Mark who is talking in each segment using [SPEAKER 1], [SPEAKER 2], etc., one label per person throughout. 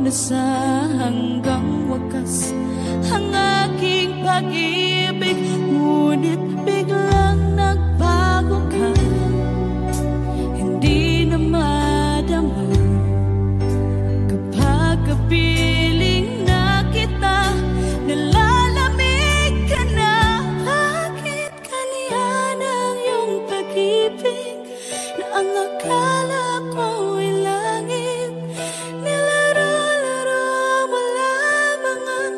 [SPEAKER 1] na sa hanggang wakas ang aking pag-ibig, ngunit biglang nagbago ka. Hindi na madama kapag kapiling na kita, nalalamig ka na. Bakit ganyan ang iyong pag-ibig na ang akala ko ay langit? Nilaro-laro mo lamang ang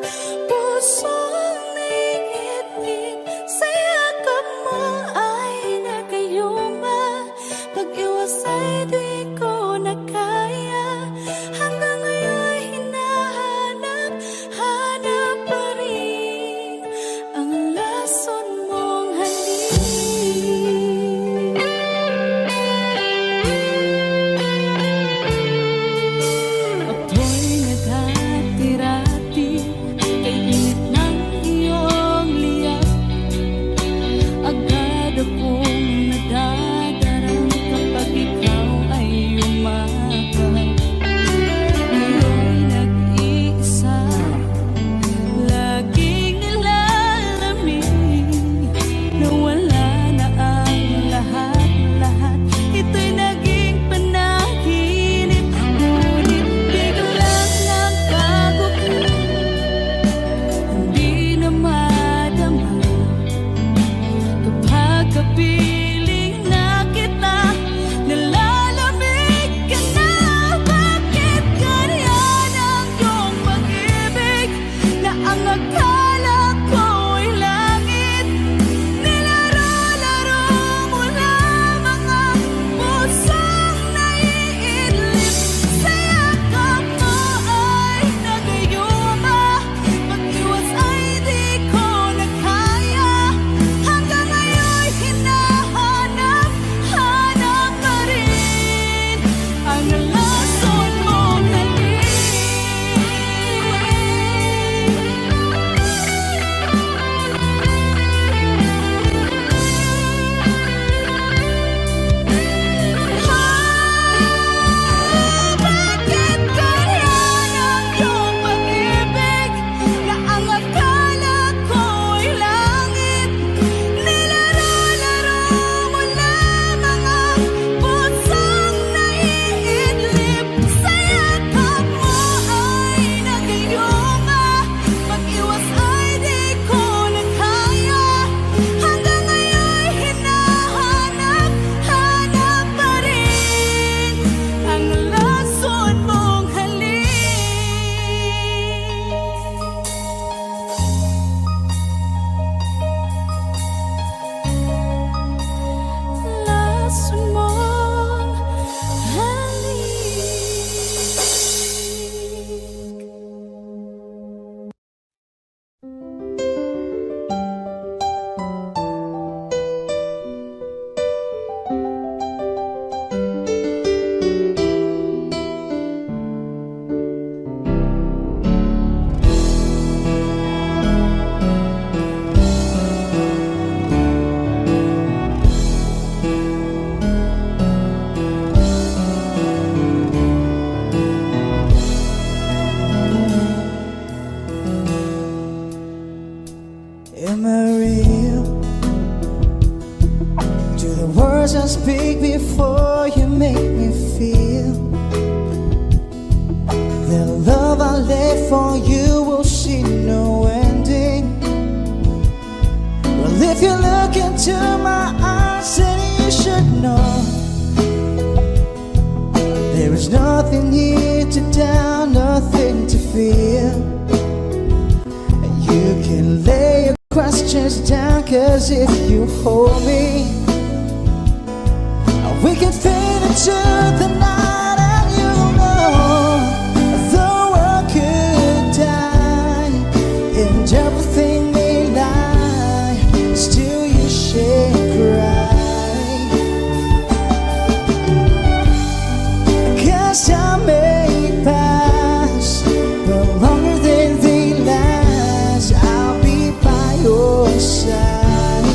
[SPEAKER 1] pusong naiinig. Sa yakap mo ay nagayuma, pag-iwas ay di ko na kaya. Hanggang ngayon hinahanap, hanap pa rin ang lason mong halik. Ako'y naghatirati kay init ng iyong liyak. Agad akong nadadarang kapag ikaw ay umakap. Ngayon nag-iisa, laging nilalamig, nawala na ang lahat-lahat. Ito'y naging panaginip, ngunit biglang nagbago ka. Hindi na madama kapag kapiling na kita, nalalamig ka na. Bakit ganyan ang iyong pag-ibig na ang akala ko ay langit? Nilaro-laro mo lamang ang pusong naiidlip. Sa yakap mo ay nagayuma, pag-iwas ay di ko na kaya. Hanggang ngayon hinahanap, hanap pa rin ang lason mong halik. Bakit ganyan ang iyong pag-ibig na ang akala ko ay langit? Nilaro-laro mo lamang ang pusong naiidlip. Sa yakap mo ay nagayuma, pag-iwas ay di ko na kaya. Hanggang ngayon hinahanap, hanap pa rin ang lason mong halik. Lason mong
[SPEAKER 2] Am I real? Do the words I speak before you make me feel? The love I lay for you will see no ending. Well, if you look into my eyes, then you should know there is nothing here to doubt, nothing to fear. You can lay your questions down, 'cause if you hold me, we can fade into the night. And you know the world could die and everything may lie, still you shan't cry. 'Cause time may pass, but longer than they last, I'll be by your side.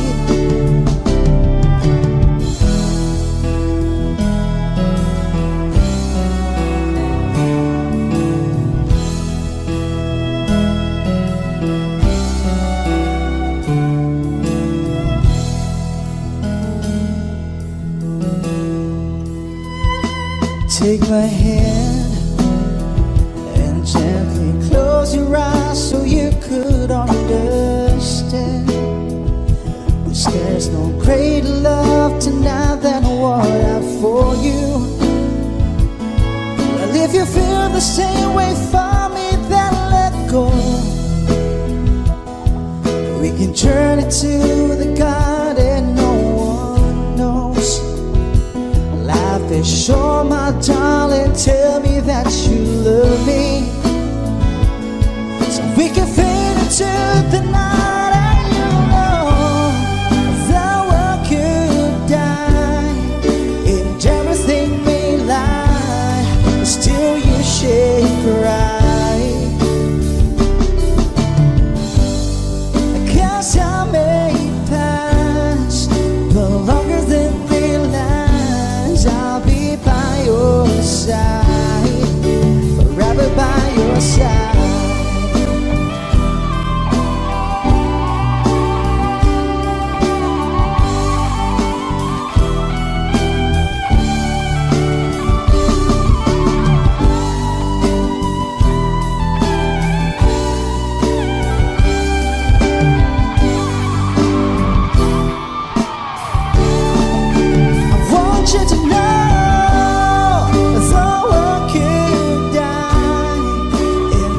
[SPEAKER 2] my hand and gently close your eyes so you could understand. There's no greater love tonight than what I have for you. Well, if you feel the same way for me, then let go. We can journey to the garden no one knows. Life is short, my darling, tell me that you love me, so we can fade into the night. And you know the world could die and everything may lie, but still you shade bright. 'Cause I may pass, but longer than realize I'll be by your side, forever by your side. I want you to know the world could die and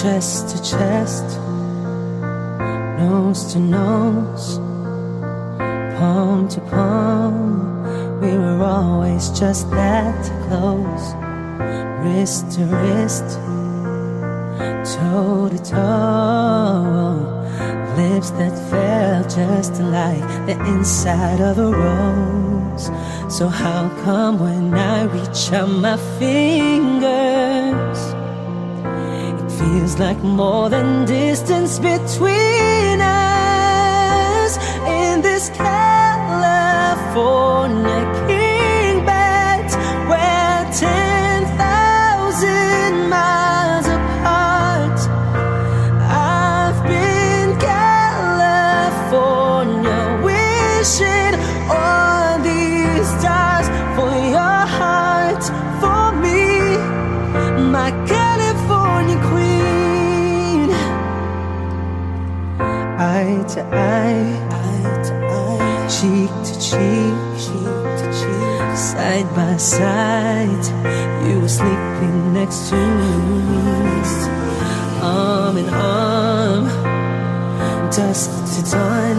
[SPEAKER 2] chest to chest, nose to nose, palm to palm. We were always just that close, wrist to wrist, toe to toe. Lips that felt just like the inside of a rose. So how come when I reach out my fingers, it feels like more than distance between us? In this California king bed, we're 10,000 miles apart. I've been California wishing on these stars for your heart, for me, my California queen. Eye to eye, cheek to cheek, side by side. You were sleeping next to me, arm in arm, dusk to dawn,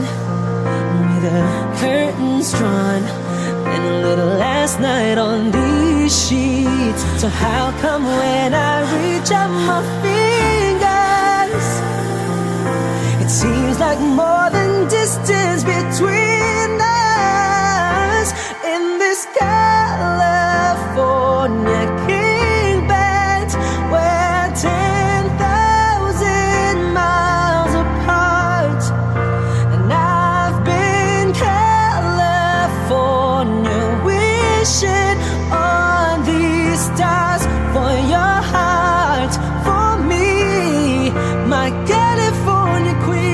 [SPEAKER 2] with the curtains drawn, and a little last night on these sheets. So how come when I reach out my fingers, it seems like more than distance between us? In this California king bed, we're 10,000 miles apart. And I've been California wishing on these stars for your heart, for me, my California queen.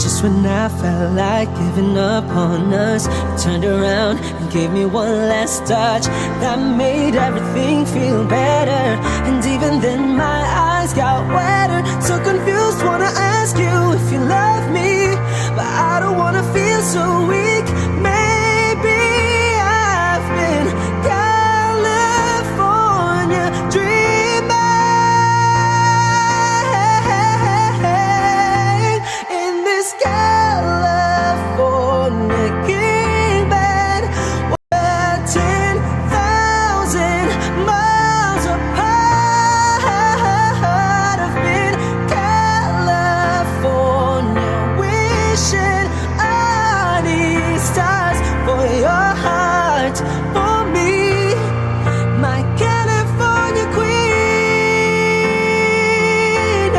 [SPEAKER 2] Just when I felt like giving up on us, you turned around and gave me one last touch that made everything feel better. And even then my eyes got wetter, so confused, wanna ask you if you love me, but I don't wanna feel so weak. Maybe I've been California dreaming in this California king bed. We're 10,000 miles apart. I've been California wishing on these stars for your heart, for me, my California queen. Oh,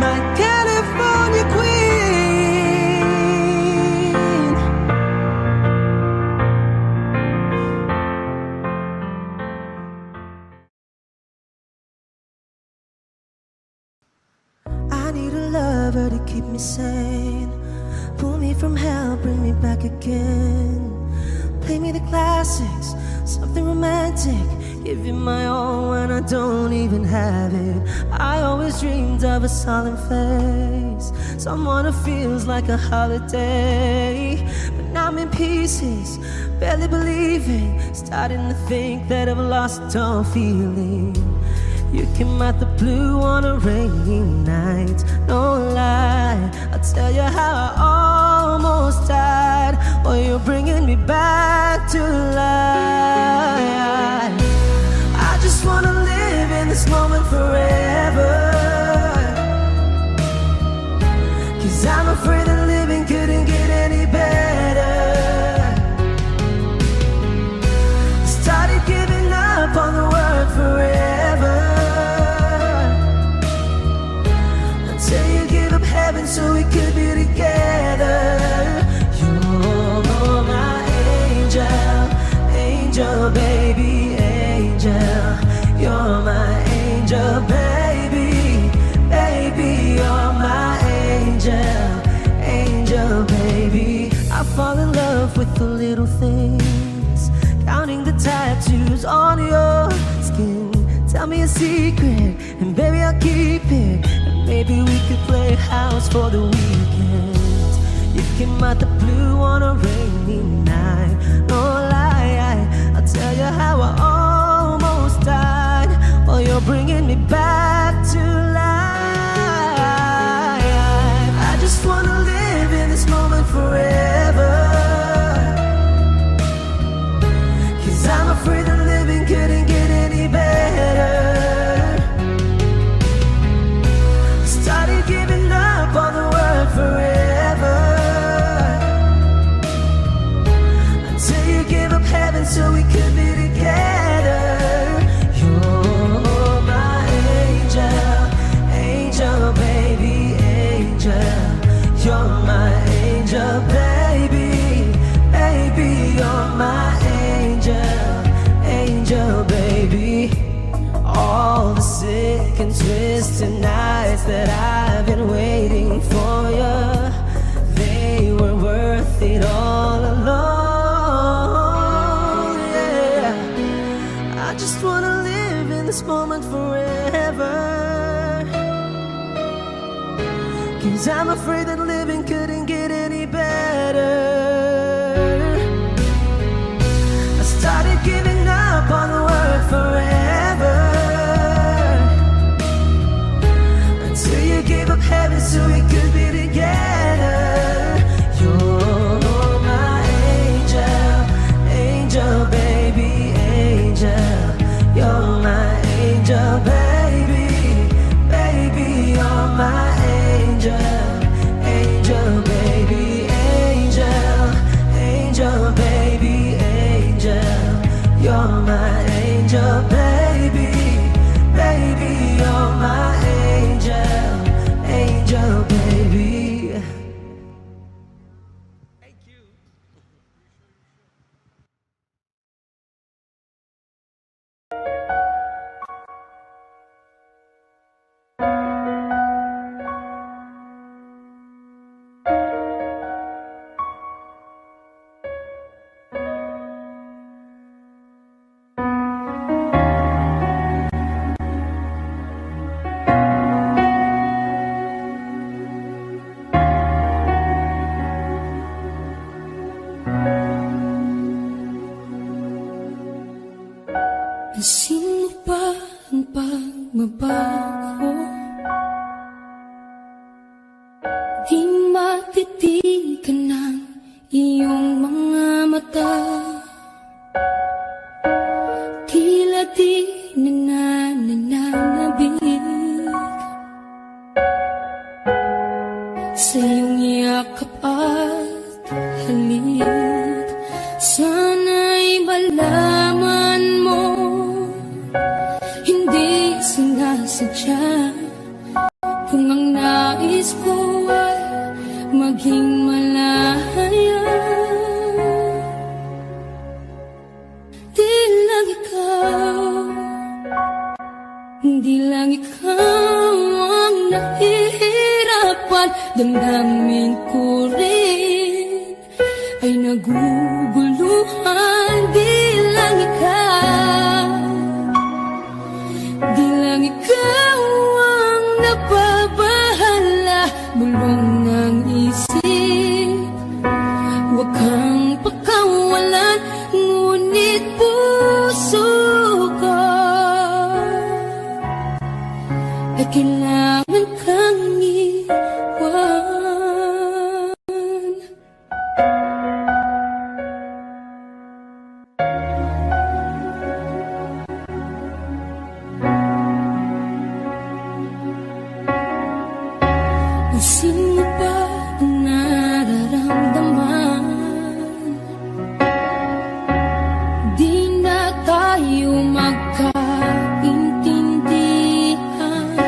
[SPEAKER 2] my California queen. I need a lover to keep me sane, pull me from hell, bring me back again. Play me the classics, something romantic, give you my all when I don't even have it. I always dreamed of a solemn face, someone who feels like a holiday. But now I'm in pieces, barely believing, starting to think that I've lost all feeling. You came out the blue on a rainy night, no lie, I'll tell you how I almost died. Well, you're bringing me back to life. I just wanna live in this moment forever, 'cause I'm afraid that living couldn't get any better. Started giving up on the word forever, until you give up heaven so we could be together. You're my angel, angel baby, angel. You're my angel baby, baby. You're my angel, angel baby. I fall in love with the little things, counting the tattoos on your skin. Tell me a secret, and baby I'll keep it. And
[SPEAKER 3] Maybe we could play house for the weekend. You came out the blue on a rainy night. No lie, I'll tell you how I almost died. Oh, you're bringing me back to life. I just wanna live in this moment forever, 'cause I'm afraid that living couldn't get any better. Started giving up on the word forever, until you gave up heaven so we could be together. You're my angel, angel baby, angel. You're my angel baby, baby. You're my angel, angel baby. All the sick and twisted nights that I've been waiting for you, they were worth it all alone. Yeah, I just wanna live in this moment forever, 'cause I'm afraid that living couldn't get any better. I started giving up on the word forever, until you gave up heaven so we could be together. You're my angel, angel baby, angel. You're my angel baby, baby. You're my angel, angel baby, angel, angel baby, angel. You're my angel baby, baby. You're my angel, angel baby.
[SPEAKER 1] Pansin mo ba ang pagbabago? Di matitigan ng iyong mga mata. Tila di nananabig sa iyong yakap at halik. Sana'y malaman mo, hindi sinasadya. Kung ang nais ko ay maging malaya, di lang ikaw, di lang ikaw ang nahihirapan. Damdamin ko rin ay naguguluhan. Di lang ikaw, di lang ikaw ang nababahala. Bulong ng isip, huwag kang pakawalan, ngunit puso ko ay kailangan kang iwan. Pansin mo ba ang nararamdaman? Di na tayo magkaintindihan.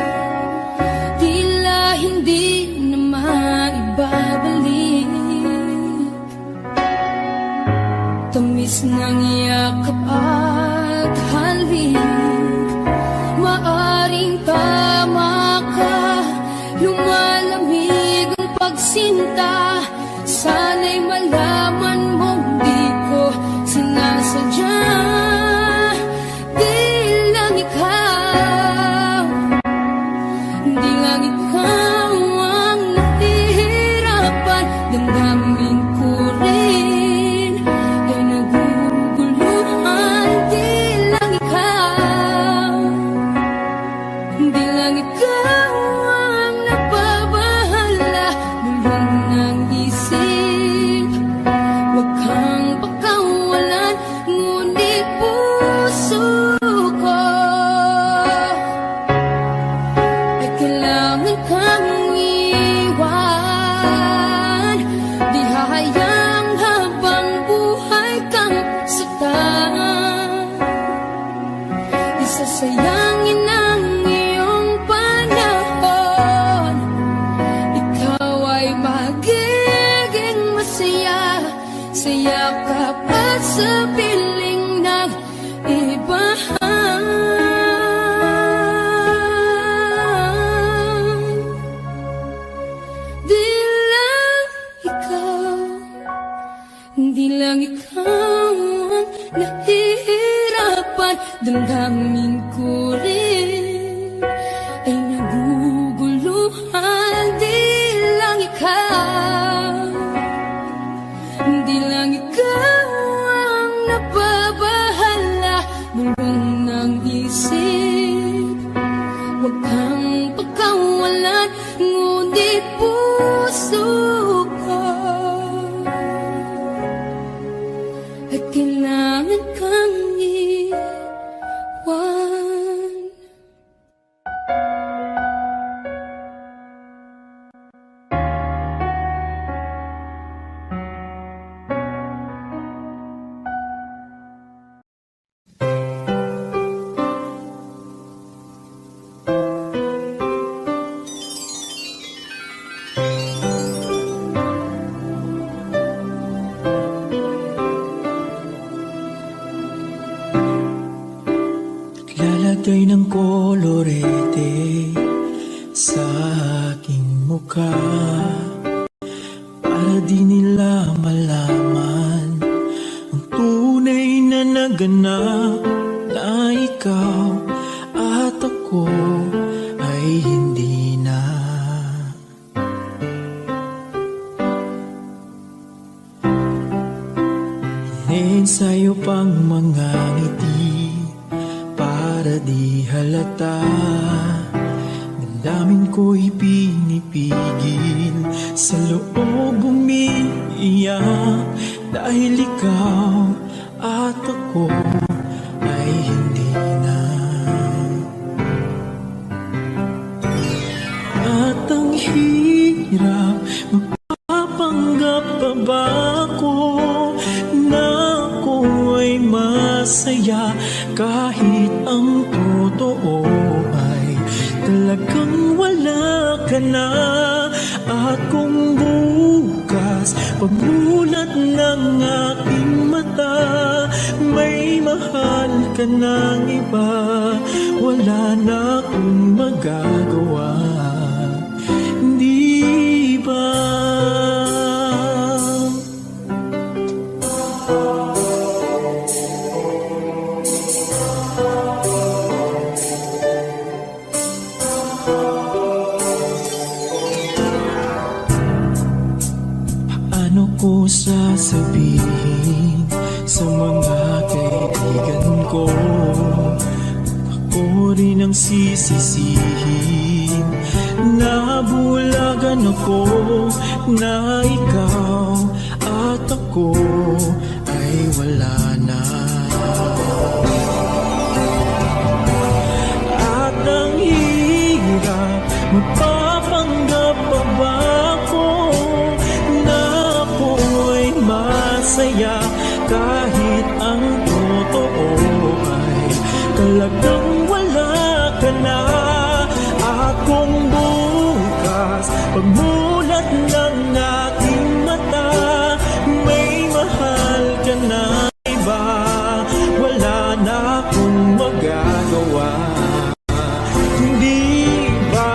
[SPEAKER 1] Tila hindi na maibabalik tamis ng yakap at halik. Maaring tama ka, lumalamig ang pagsinta. Sana'y malaman mong di ko sinasadya. Di lang ikaw, di lang ikaw sa piling ng iba. Di lang ikaw, di lang ikaw ang nahihirapan. Damdamin ko rin ay naguguluhan. Di lang ikaw, di lang ikaw ang nababahala. Bulong ng isip, huwag kang pagkawalan, ngunit puso ko ay kailangan kang iwan.
[SPEAKER 2] Lalagay ng kolorete sa aking mukha para di nila malaman ang tunay na naganap, na ikaw at ako ay hindi na. Iniensayo pang mga ngiti para di halata. Damdamin ko'y pinipigil, sa loob umiiyak, dahil ikaw at ako ay hindi na. At ang hirap, magpapanggap pa ba ako na ako ay masaya, kahit ang totoo ay talagang wala ka na. At kung bukas pagmulat ng aking mata, may mahal ka ng iba, wala na akong magagawa, di ba? Ano ko sasabihin sa mga kaibigan ko? Ako rin ang sisisihin, nabulagan ako na ikaw at ako ay wala na. At ang hirap, magpapanggap pa ba ako na ako ay masaya, kahit ang totoo ay talagang wala ka na. At kung bukas pagmulat ng aking mata, may mahal ka na iba, wala na akong magagawa, hindi ba?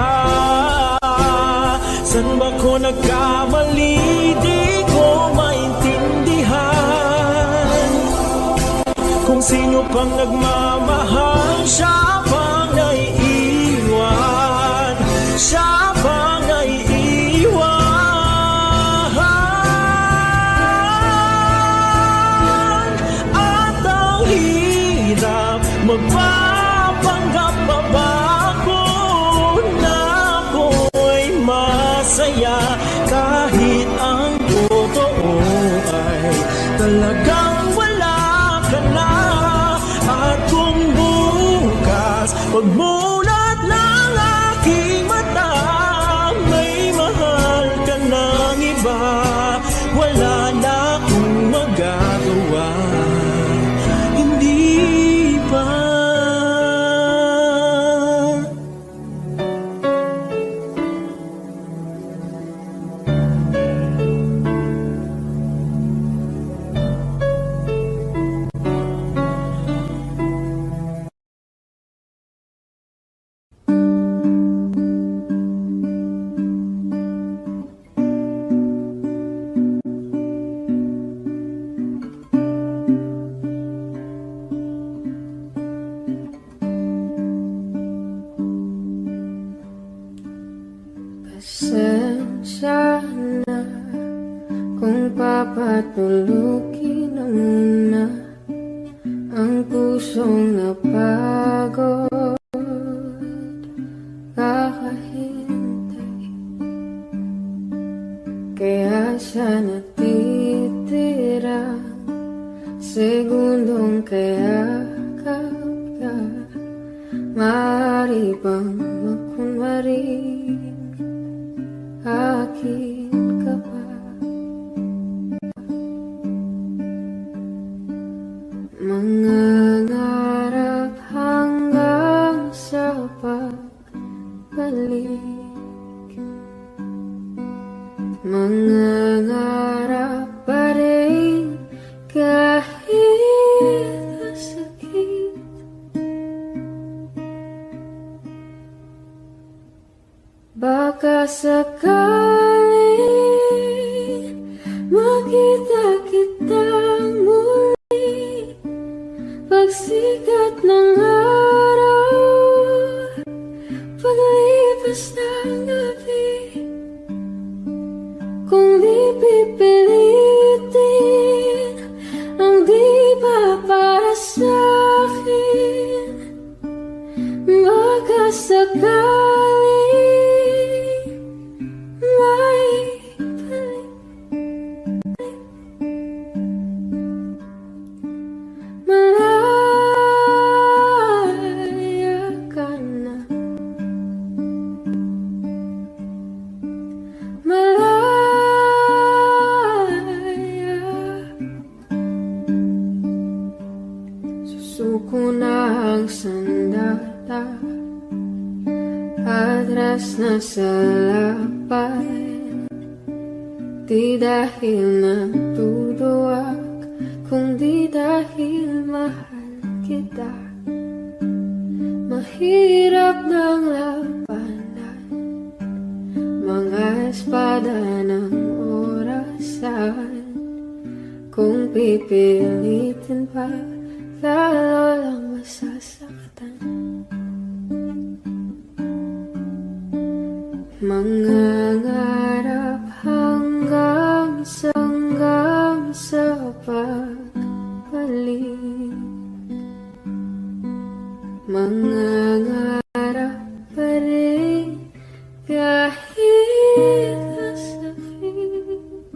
[SPEAKER 2] San ba ko nagkamali? Di ko maintindihan kung sino pang nagmamahal, siya pang naiiwan, siya pang naiiwan. At ang hirap, magpapanggap pa ba ako na ako'y masaya, kahit ang totoo ay talagang wala ka na. At kung bukas pagmulat ng aking mata,
[SPEAKER 4] Ang pusong napagod kakahintay, kaya siya natitira segundong kaya ka. Maaari bang makunwaring akin ka pa? Mangangarap hanggang sa pagbalik, mangangarap pa rin kahit masakit. Baka sakaling makita kitang muli, pagsikat ng araw, paglipas ng gabi. Kung di pipilitin ang di ba para sa'kin, baka sakaling may balik. Malaya ka na, malaya. Susuko na ang sandata, atras na sa lapay. Di dahil natuduwag, kundi dahil mahal kita. Mahirap ng labanan, mga espada ng orasan. Kung pipilitin pa, lalo lang masasaktan. Mangangarap hanggang sa pagbalik, mangangarap pa rin kahit masakit.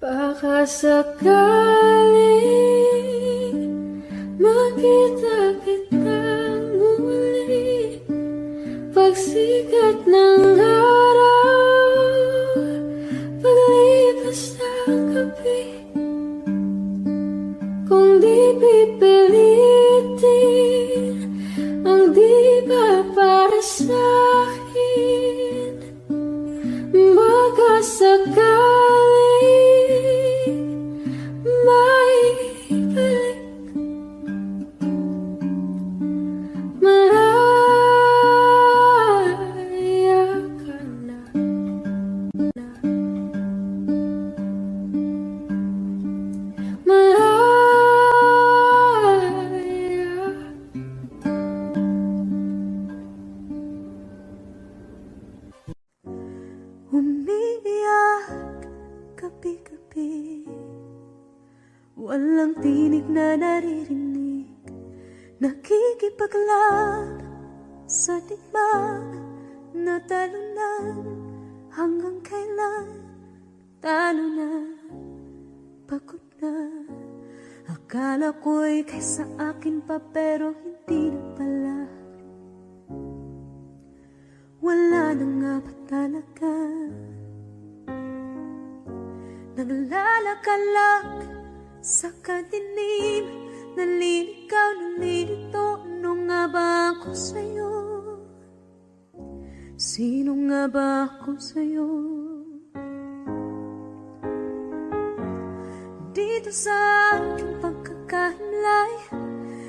[SPEAKER 4] Baka sakaling makita kitang muli, pagsikat ng araw, paglipas ng gabi. Kung di pipilitin ang di ba para sa'kin, baka sakaling may balik. Malaya ka na, malaya.
[SPEAKER 1] Umiiyak gabi-gabi, walang tinig na naririnig, nakikipaglab sa digmaan na talunan. Hanggang kailan talo na, pagod na. Akala ko'y kaysa akin pa, pero hindi na pala. Wala na nga ba talaga? Naglalagalag sa kadilim, naliligaw, nalilito. Ano nga ba ako sa'yo? Sino nga ba ako sa'yo? Dito sa aking pagkakahimlay,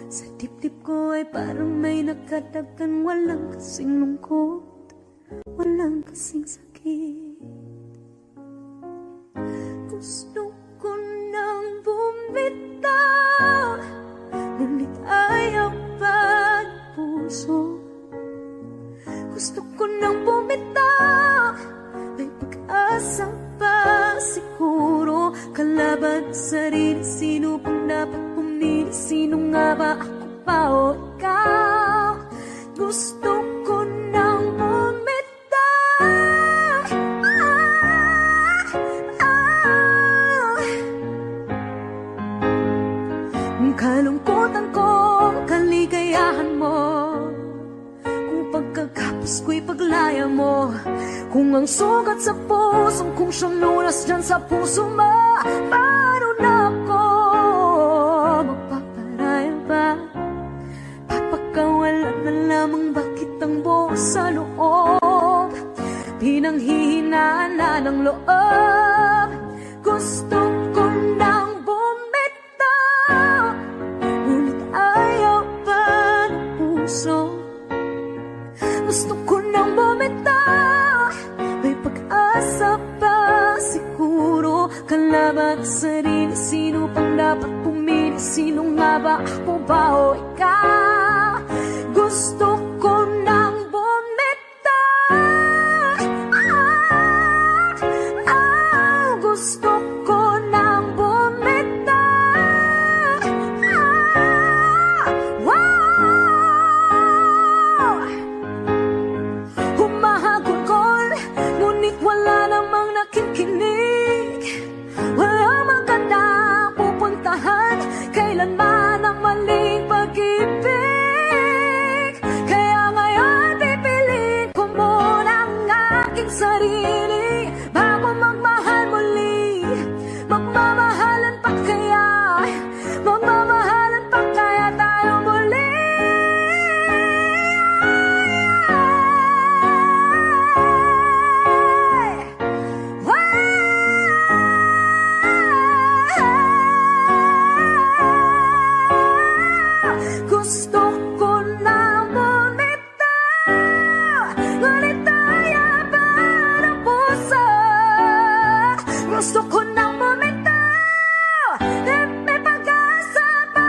[SPEAKER 1] sa dibdib ko ay parang may nakadagan. Walang kasing lungkot, walang kasing sakit. Gusto ko nang bumitaw, ngunit ayaw pa ng puso. Gusto ko nang bumitaw, may pag-asa pa siguro. Kalaban sarili? Sino pang dapat pumili? Sino nga ba, ako pa o ikaw? Gusto ko nang bumitaw. Ang kalungkutan ko, ang kaligayahan mo, kung pagkagapos ko'y paglaya mo, kung ang sugat sa pusong kung siyang lunas dyan sa puso mo, paano na ako magpaparaya ba? Papakawalan na lamang bakit ang buo sa loob, pinanghihinaan na ng loob. Gusto ko nang bumitaw, ngunit ayaw pa ng puso. Gusto ko nang bumitaw, may pag-asa pa siguro. Kalaban ang sarili, sino pang dapat pumili? Sino nga ba, ako ba o ikaw? Gusto ko nang bumitaw. Gusto ko nang bumitaw. Humahagulgol, ngunit wala namang nakikinig. Walang magandang pupuntahan, kailanman ang maling pag-ibig. Kaya ngayon pipiliin ko muna ang aking sarili bago magmahal muli. Magmamahalan pa kaya? Magmamahalan pa kaya tayo muli? Gusto ko na bumitaw, ngunit ayaw pa ng puso. Gusto ko nang bumitaw, may pag-asa pa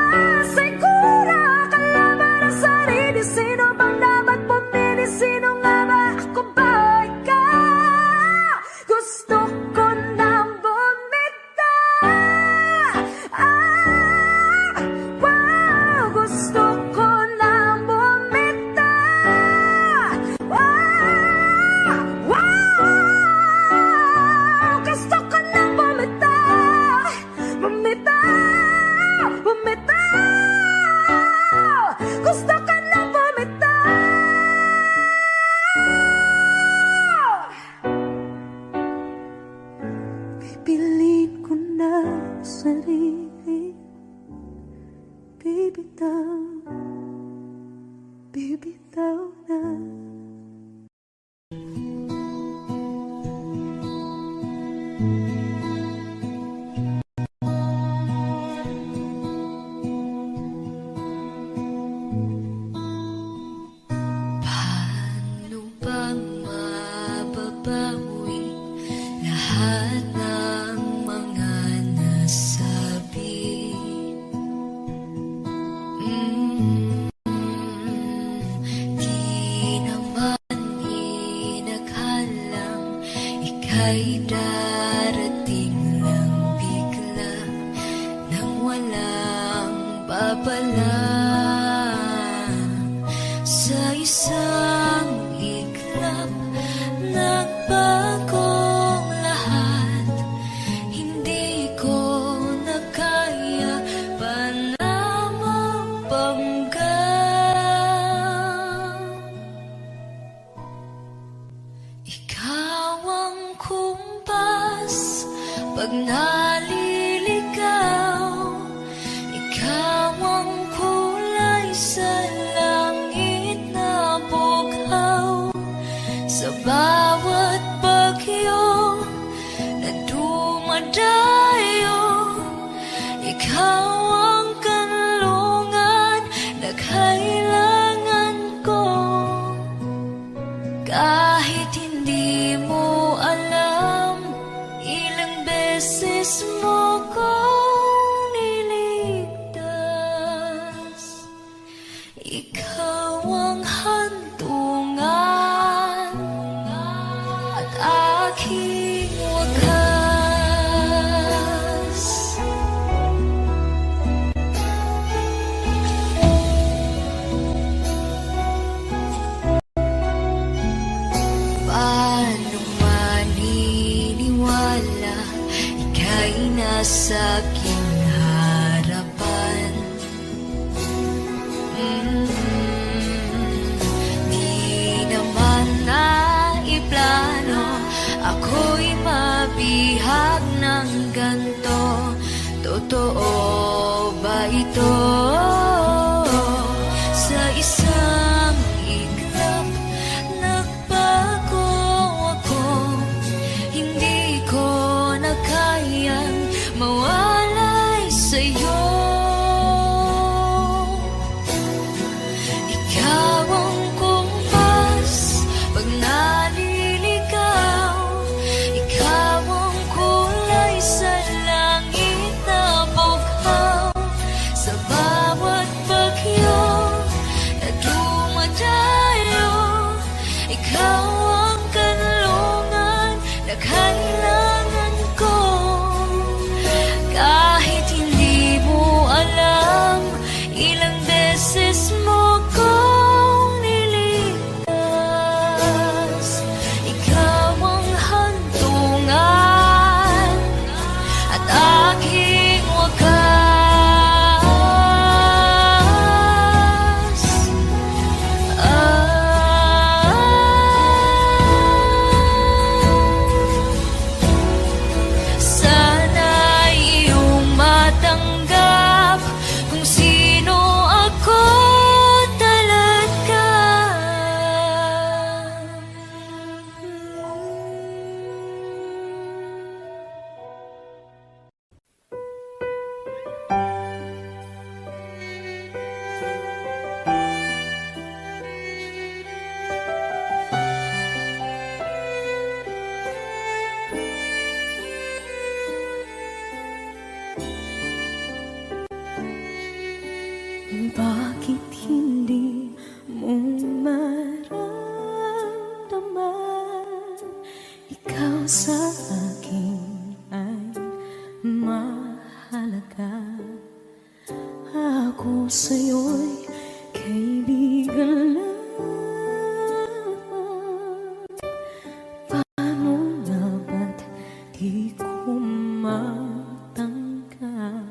[SPEAKER 1] siguro. Kalaban ang sarili, sino bang dapat pumili? Sino nga ba, ako ba o ikaw? Gusto ko nang bumitaw. Gusto ko nang bumitaw. Gusto ko nang bumitaw. Bumitaw, bumitaw. Gusto ko nang bumitaw. Pipiliin ko na ang sarili, bibitaw, bibitaw na. Paano bang mababawi lahat ng mga nasabi? Di naman inakhalang ika'y darating lang bigla nang walang babala. Sa isang iglap, nagbagong lahat. Hindi ko na kaya pa na mabangga. Ikaw ang kumpas pag naliligaw. Ikaw ang kulay sa langit na bughaw. Sa bawat bagyo na dumadayo, ikaw ang kanlungan na kailangan ko. Kahit hindi mo alam, ilang beses mo kong niligtas. Ikaw ang hantungan at aking wakas. ako'y mabihag ng ganto. Totoo ba ito? Sa isang iglap, nagbago ako. Hindi ko na kayang mawalay sa'yo. Ikaw ang kumpas pag naliligaw. Ikaw ang kulay sa langit na bughaw. Sa bawat bagyo na dumadayo, ikaw ang kanlungan na kailangan ko. Kahit hindi mo alam, ilang beses mo kong niligtas. Ikaw ang hantungan at aking wakas. Sana iyong matanggap kung sino ako talaga.
[SPEAKER 4] Bakit hindi mo maramdaman? Ikaw sa akin ay mahalaga. Ako sa'yo'y kaibigan lamang. Paano nga ba't di ko matanggap?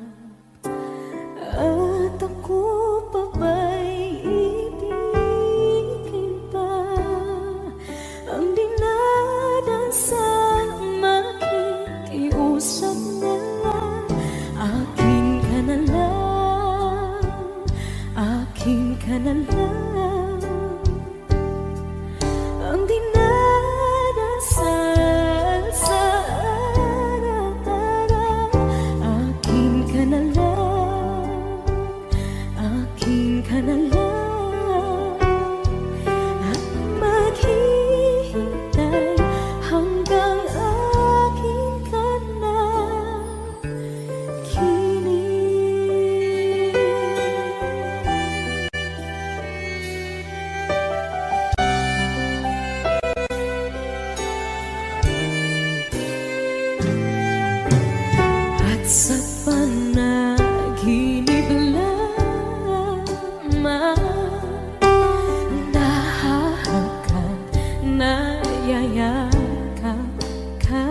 [SPEAKER 4] At ako pa ba'y ibigin pa? Ang dinadansang makikiusap na lang. Akin ka na lang, akin ka na lang. Ang dinadasal sa araw-araw. Akin ka na lang, akin ka na lang. At maghihintay hanggang akin ka na kilig. At sa panaginip lamang, nahahagkan, nayayakap ka.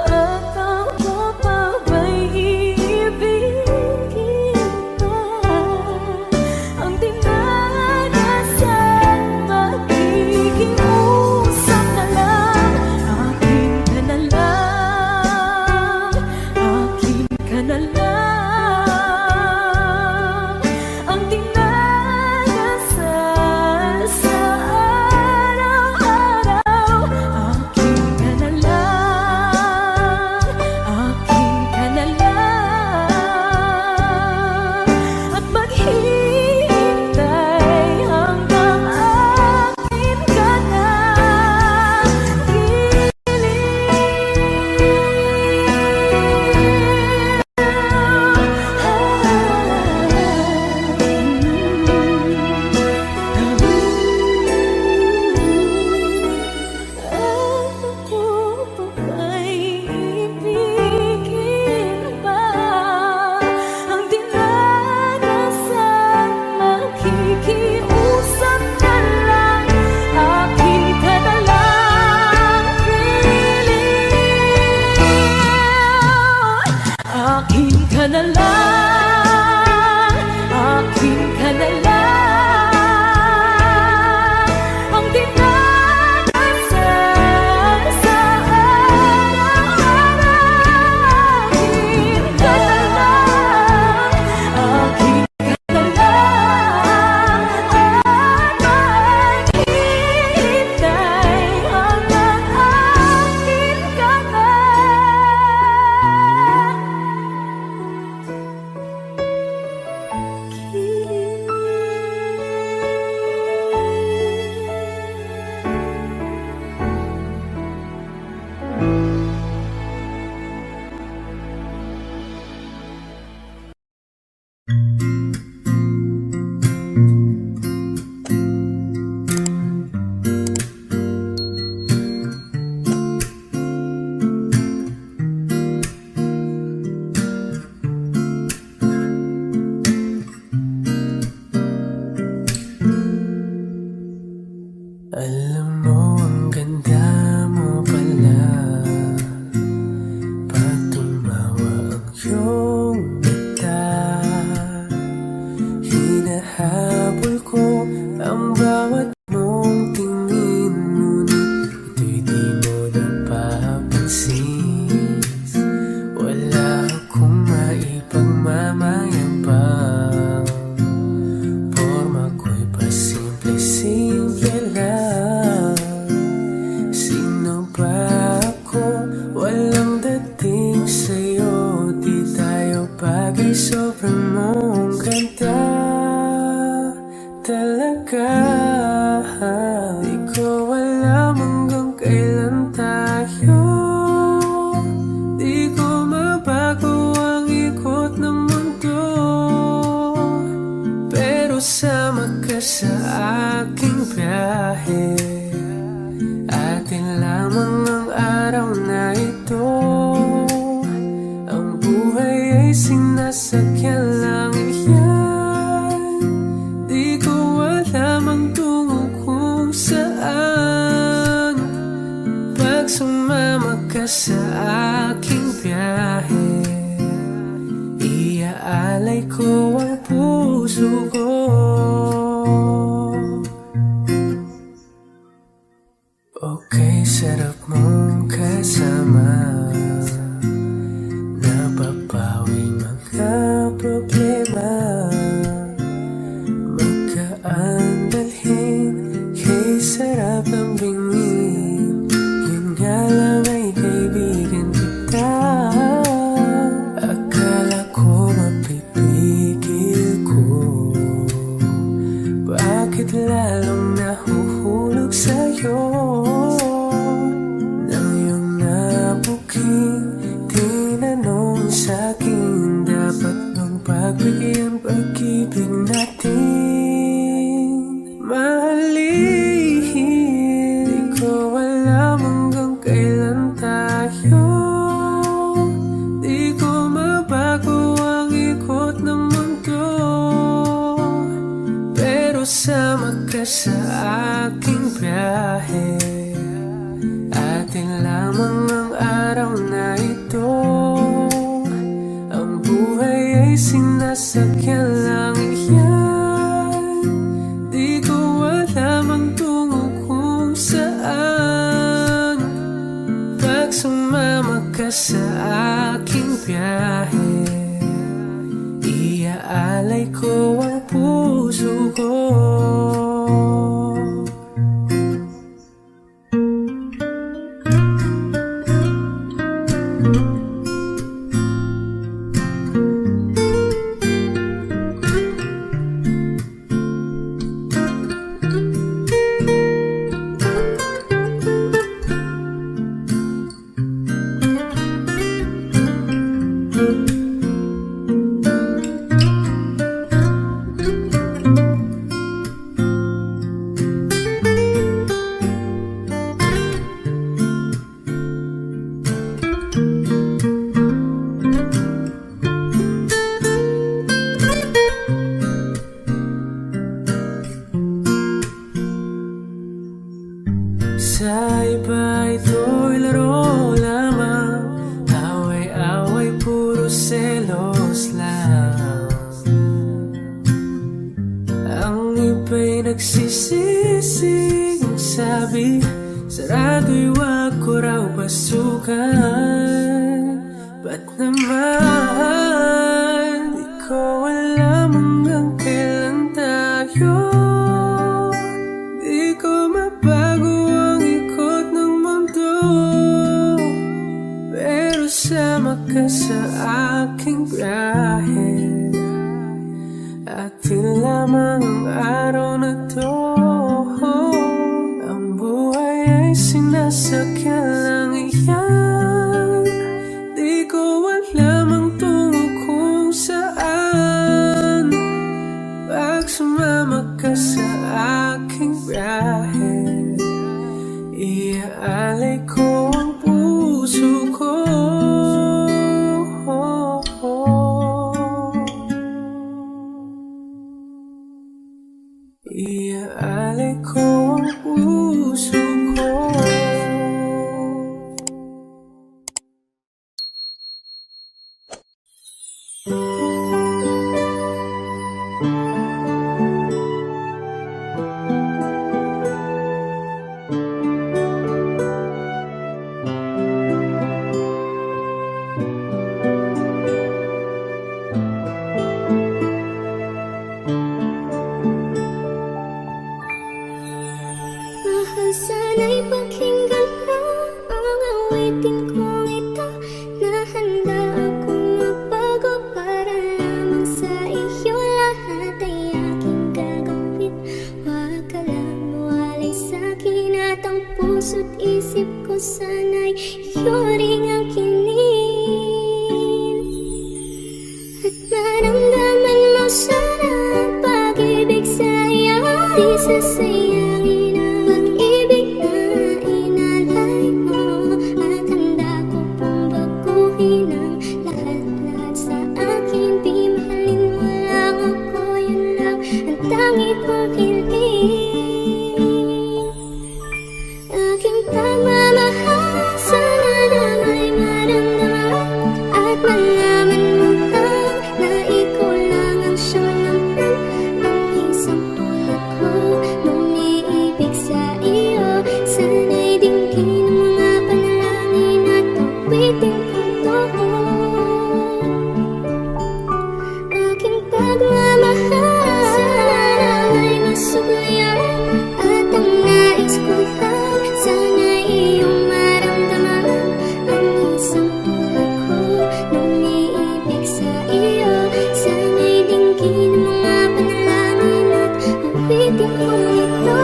[SPEAKER 4] At ako pa ba'y iibigin pa? Ang dinadasal, makikiusap na lang. Akin ka na lang, akin ka na lang. Ang dinadasal sa araw-araw. Akin ka na lang, akin ka na lang. At maghihintay hanggang akin ka na kilig. Akin ka na lang, akin ka na lang. Ang dinadasal
[SPEAKER 3] iyong mata. Hinahabol ko ang bawat mong tingin, ngunit ito'y di mo napapansin. Wala akong maipagmamayabang, porma ko'y pasimple-simple lang. Sino ba ako? Walang dating sa'yo, di tayo bagay, sobrang mong ganda talaga. Di ko alam hanggang kailan tayo, di ko mabago ang ikot ng mundo, pero sama ka sa aking biyahe. Atin lamang ang araw na ito, ang buhay ay sinasakyan lang iyan. Di ko alam ang tungo kung saan, pag sumama ka sa aking biyahe. Iaalay ko ang puso ko. Okay, sarap mong kasama, napapawi mga problema. Magkaan dalhin, kay sarap ang bingin. Yun nga lang ay kaibigan kita. Akala ko mapipigil ko, bakit lalong nahuhulog sa'yo? Nang iyong nabuking tinanong sa'kin, dapat bang pagbigyan pag-ibig natin? Mahalin, di ko alam hanggang kailan tayo, di ko mabago ang ikot ng mundo, pero sama ka sa aking biyahe. Atin lamang ang araw na ito, ang buhay ay sinasakyan lang iyan. Di ko alam ang tungo kung saan, pag sumama ka sa aking biyahe. Iaalay ko ang puso ko. Sa iba ito'y laro lamang, away-away puro selos lang. Ang iba'y nagsisising sabi, sarado'y wag ko raw pasukan. Ba't naman di ko alam hanggang kailan tayo, di ko mabago ang ikot ng mundo, pero sama ka sa aking biyahe. Atin lamang ang araw na to, ang buhay ay sinasakyan lang iyan. Di ko alam ang tungo kung saan, pag sumama ka sa aking biyahe. Iaalay ko ang puso ko. Iaalay ko ang puso ko.
[SPEAKER 5] Mahal, sana'y pakinggan mo ang awitin kong ito, na handa akong magbago para lamang sa iyo. Lahat ay aking gagawin, huwag ka lang mawalay sa'kin, at ang puso't isip ko sana'y iyo ring ang kinin. At maramdaman mo sana ang pag-ibig sa iyo, di sasayangin ang pag-ibig na inalay mo. At handa ko pong baguhin ang lahat-lahat sa akin. Di mahalin mo lang ako, yun lang ang tangi kong hiling. Aking pagmamahal, sana lang ay maramdaman at malaman mo lang na ikaw lang ang siyang naman, ang isang tulad ko nung niibig sa iyo. Sana'y dinggin ang mga panalangin at awitin kong to. Aking pagmamahal, sana lang ay masuklayan, at ang nais ko lang sana'y iyong maramdaman, ang isang tulad ko nung niibig sa iyo. Sana'y dinggin ang mga panalangin at awitin kong ito.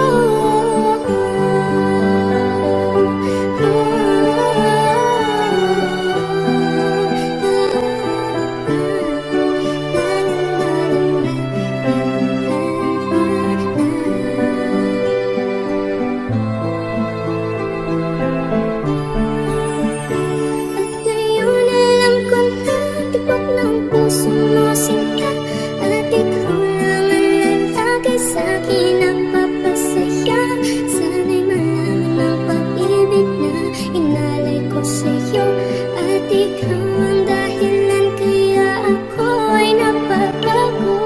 [SPEAKER 5] At ngayon alam ko na tibok ng puso mo sinta, at ikaw lang ang lalaki sa'kin ang papasaya. Sana'y malaman ang pag-ibig na inalay ko sa'yo, at ikaw ang dahilan kaya ako ay napabago.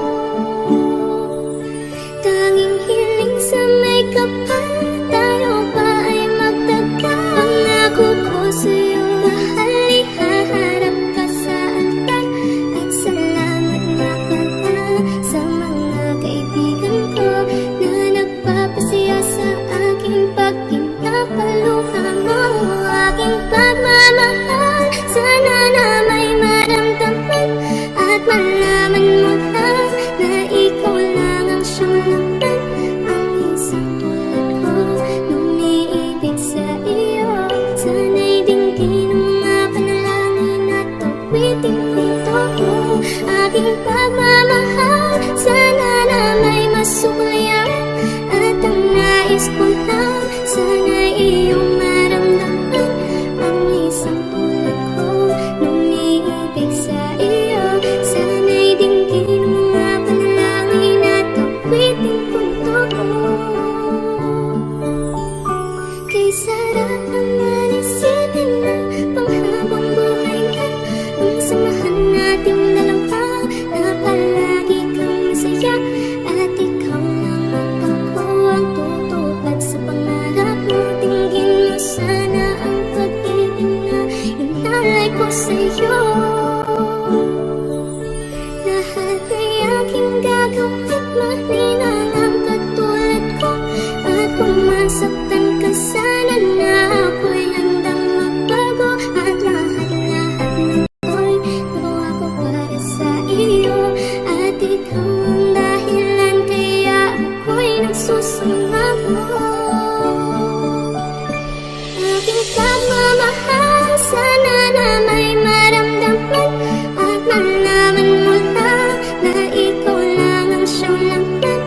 [SPEAKER 5] Tanging hiling sa may kapal, tayo ba ay magtagal? Pangako ko sa'yo, mahal, ihaharap ka sa altar. At salamat nga pala sa mga kaibigan ko na nagpapasaya sa aking pag pinapaluha mo. Aking pagmamahal, sana na may maramdaman at malaman mo lang na ikaw lang ang siyang naman, ang isang tulad ko nung niibig sa iyo. Sana'y dinggin ang mga panalangin at awitin kong to. Aking pagmamahal, sana na may masuklayan, at ang nais ko lang sana'y iyong maramdaman, ang isang tulad ko nung niibig sa iyo. Sana'y dinggin ang mga panalangin at awitin kong to. Kay sarap naman isipin na panghabang buhay na ang samahan nating dalawa, na palagi kang masaya, at ikaw lang at ako ang tutupad sa pangarap mo. Dinggin mo sana ang pag-ibig na inalay ko sa'yo. Lahat ay aking gagawin, maninang ang katulad ko, at kung masaktan ka sana na ako'y handang magbago. At lahat-lahat ng to'y nagawa ko para sa iyo, at ikaw ang dahilan kaya ako'y nagsusumamo. Aking pagmamahal, sana na may maramdaman at malaman mo lang na ikaw lang ang siyang naman,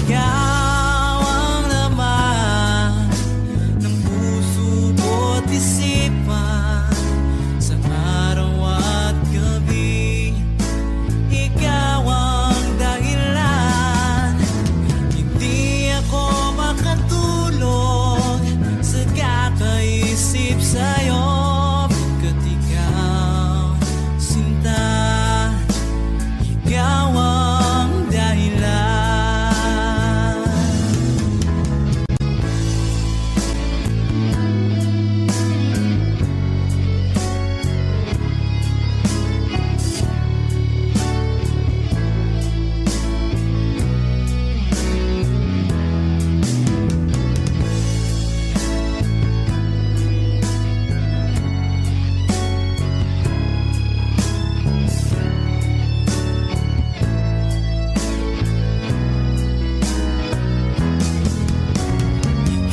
[SPEAKER 2] Ikaw ang laman ng puso ko't isipan sa araw at gabi. Ikaw ang dahilan, hindi ako makatulog sa kakaisip sa'yo. Pagkat ikaw, sinta, ikaw ang dahilan.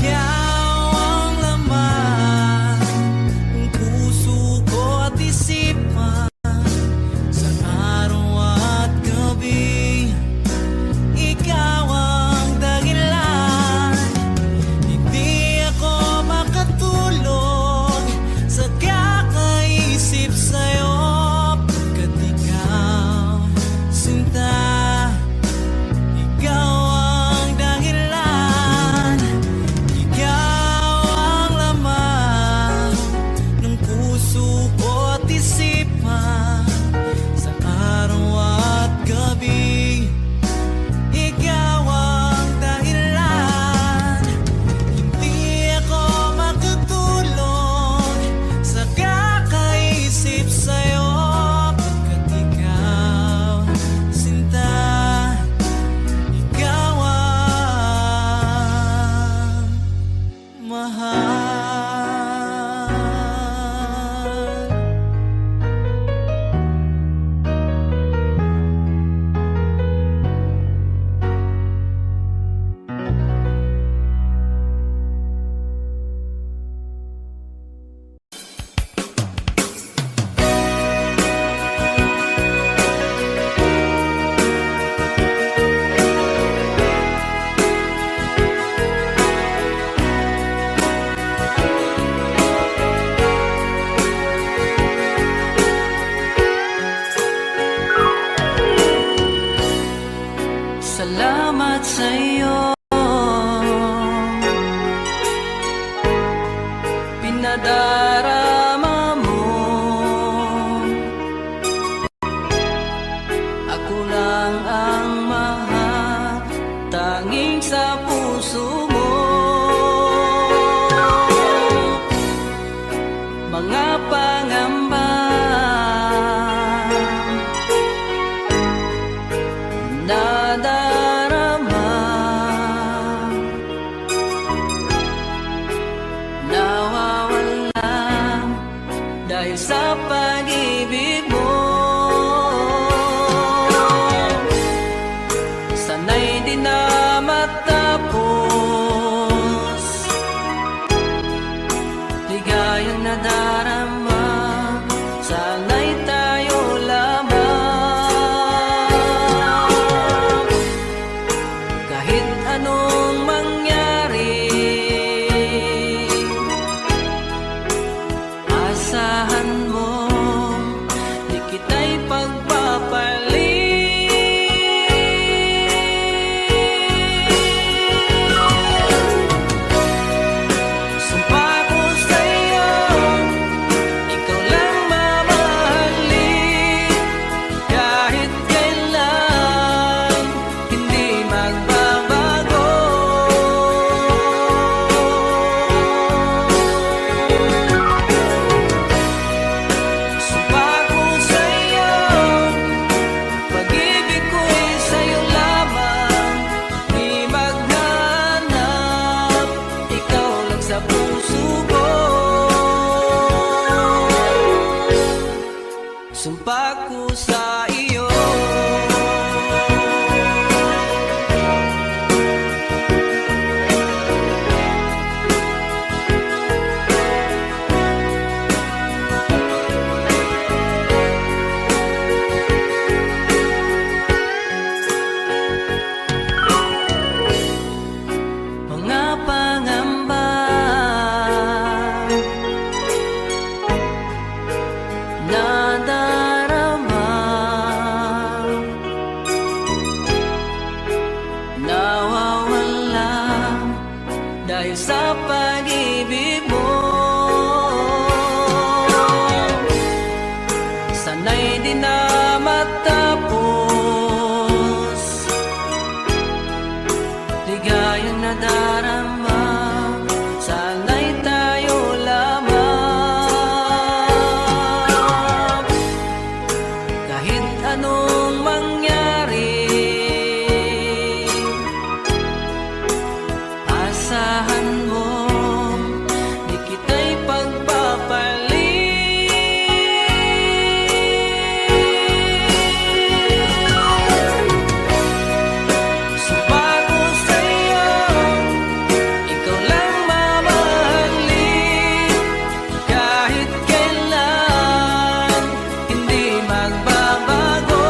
[SPEAKER 2] Ikaw ang laman ng puso ko at isipan sa araw at gabi. Ikaw ang dahilan, hindi ako makatulog sa kakaisip sa'yo. Pagkat ikaw, sinta, ikaw ang dahilan. Ikaw ang laman ng puso ko't isipan sa araw at gabi. Ikaw ang dahilan, hindi ako makatulog sa kakaisip sa'yo. Pagkat ikaw, sinta, ikaw ang mahal. Salamat sa'yo, pinadarama mo. Ako lang ang mahal, tanging sa puso mo. Mga pangamba nadarama, nawawala dahil sa pag-ibig mo. Sana'y di na matapos, ligayang nadarama, sana'y tayo lamang. Kahit anong mangyari, asahan mo
[SPEAKER 3] dahil sa pag-ibig mo. Sana'y di na matapos, ligayang nadarama, sana'y tayo lamang. Kahit anong mangyari, asahan mo, di kita'y pagpapalit. Sumpa ko sa'yo, ikaw lang mamahalin, kahit kailan hindi magbabago.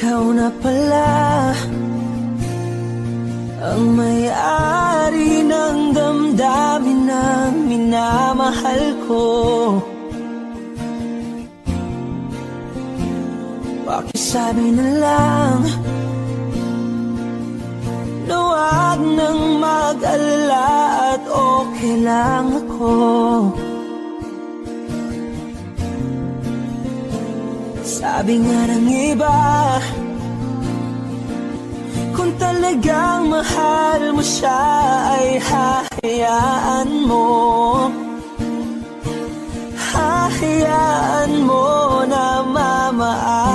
[SPEAKER 3] ikaw na pala ang may-ari ng damdamin ng minamahal ko. Pakisabi na lang na huwag nang mag-alala at okay lang ako. Sabi nga ng iba, kung talagang mahal mo siya ay hahayaan mo. Hahayaan mo na mamaalam.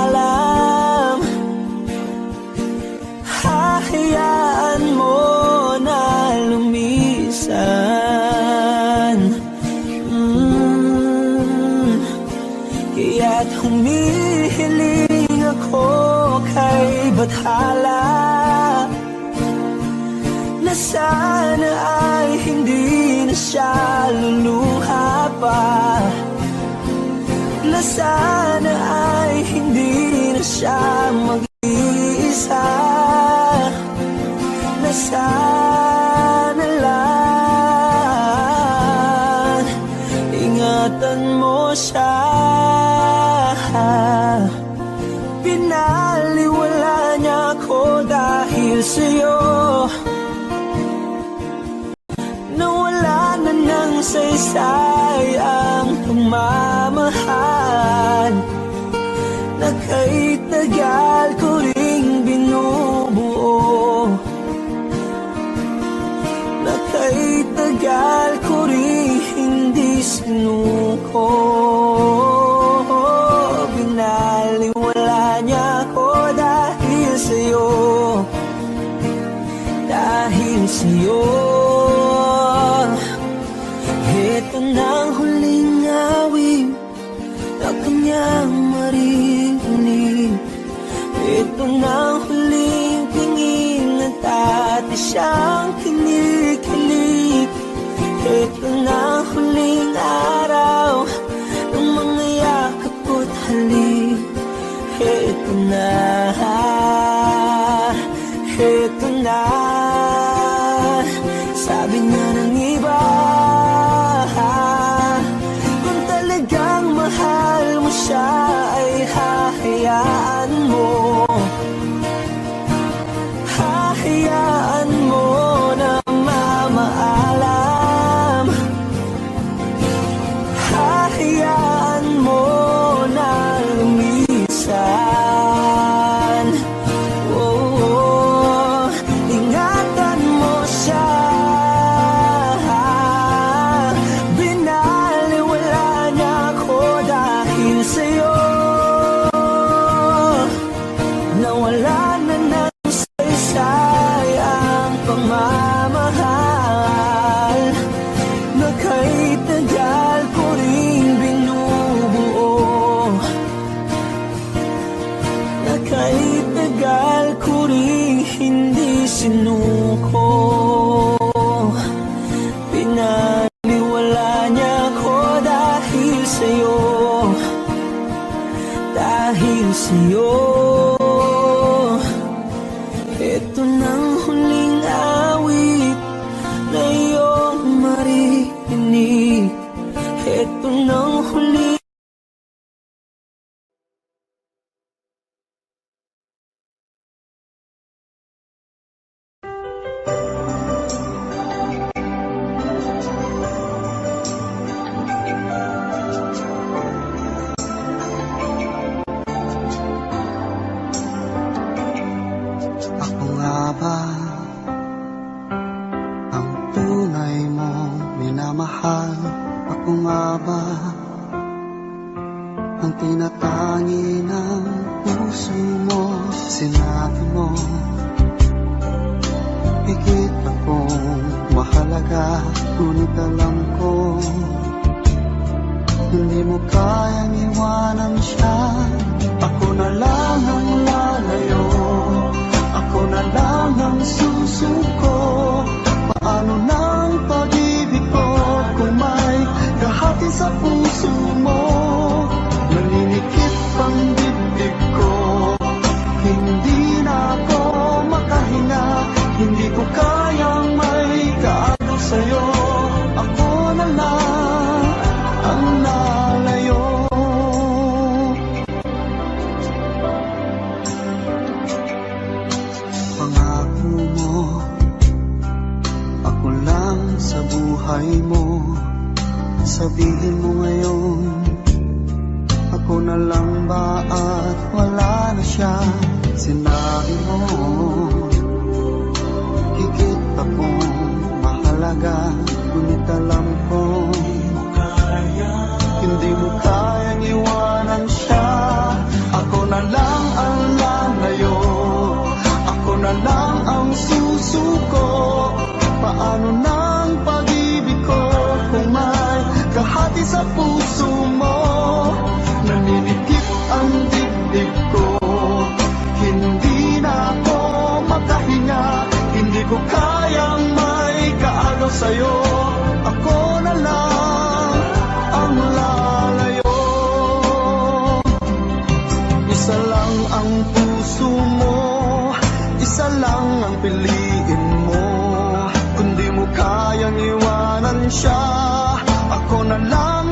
[SPEAKER 3] Hahayaan mo na lumisan. Kaya't humihiling ako kay Bathala na sana ay hindi na siya luluha pa, na sana ay hindi na siya mag-iisa, na sana lang ingatan mo siya. Pinaliwala niya ako dahil sa'yo, nawala na ng saysay ang pagmamahal na kahit tagal ko ring binubuo, na kahit tagal ko ring hindi sinuko. Binaliwala niya ako dahil sa'yo, dahil sa'yo. Ito na ang huling awit na kanyang marinig. Ito na ang huling tingin na dati siyang kinikilig. Ito na ang huling araw ng mga yakap ko't halik. Ito na, ito na. Sabi nga ng iba, kung talagang mahal mo siya ay hahayaan mo. Hahayaan mo na mamaalam. Hahayaan mo na lumisan. Oh, ingatan mo siya. Binaliwala niya ako dahil sa'yo, nawala na ng saysay ang pagmamahal na kahit tagal ko rin binubuo, na kahit tagal ko rin hindi sinuko. Pinaliwala niya ako dahil sa'yo, dahil sa'yo. Ito nang huling awit na iyong marinig. Ito nang huling
[SPEAKER 2] Ako nga ba ang tunay mong minamahal? Ako nga ba ang tinatangi ng puso mo? Sinabi mo higit akong mahalaga, ngunit alam ko hindi mo kayang iwanan siya. Ako na lang ang lalayo, ako na lang ang susuko. Paano ng pag-ibig ko kung may kahati sa puso mo? Naninikip ang dibdib ko, Sabihin mo ngayon, ako na lang ba at wala na siya? Sinabi mo, higit akong mahalaga, ngunit alam ko hindi mo kayang iwanan siya. Ako na lang ang lalayo, ako na lang ang susuko. Paano nang pag-ibig ko kung may kahati sa puso mo? Naninikip ang dibdib ko, hindi na ako makahinga. Hindi ko kayang may kaagaw sa'yo. Ako na lang ang lalayo. Isa lang ang puso mo, isa lang ang piliin mo. Kung di mo kayang iwanan siya, ako na lang